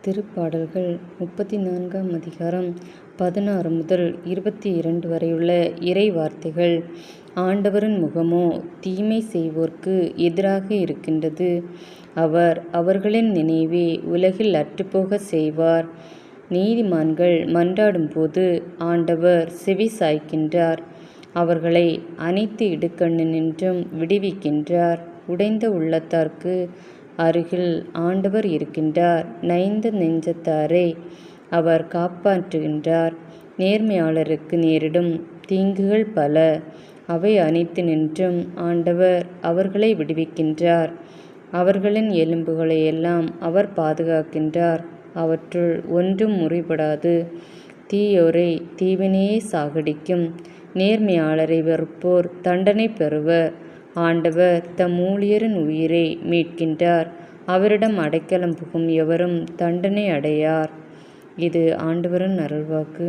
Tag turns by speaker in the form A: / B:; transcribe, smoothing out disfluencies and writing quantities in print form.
A: திருப்பாடல்கள் 34ஆம் அதிகாரம் 16 முதல் 22 வரையுள்ள இறை வார்த்தைகள். ஆண்டவரின் முகமோ தீமை செய்வோர்க்கு எதிராக இருக்கின்றது. அவர் அவர்களின் நினைவை உலகில் அற்றுப்போகச் செய்வார். நீதிமான்கள் மன்றாடும்போது ஆண்டவர் செவி சாய்க்கின்றார். அவர்களை அனைத்து இடுக்கண்ணினின்றும் விடுவிக்கின்றார். உடைந்த உள்ளத்தார்க்கு அருகில் ஆண்டவர் இருக்கின்றார். நைந்த நெஞ்சத்தாரை அவர் காப்பாற்றுகின்றார். நேர்மையாளருக்கு நேரிடும் தீங்குகள் பல. அவை அனைத்தினின்றும் ஆண்டவர் அவர்களை விடுவிக்கின்றார். அவர்களின் எலும்புகளையெல்லாம் அவர் பாதுகாக்கின்றார். அவற்றுள் ஒன்றும் முறிபடாது. தீயோரை தீவினையே சாகடிக்கும். நேர்மையாளரை வெறுப்போர் தண்டனை பெறுவர். ஆண்டவர் தம் ஊழியரின் உயிரை மீட்கின்றார். அவரிடம் அடைக்கலம் புகும் எவரும் தண்டனை அடையார். இது ஆண்டவரின் அருள்வாக்கு.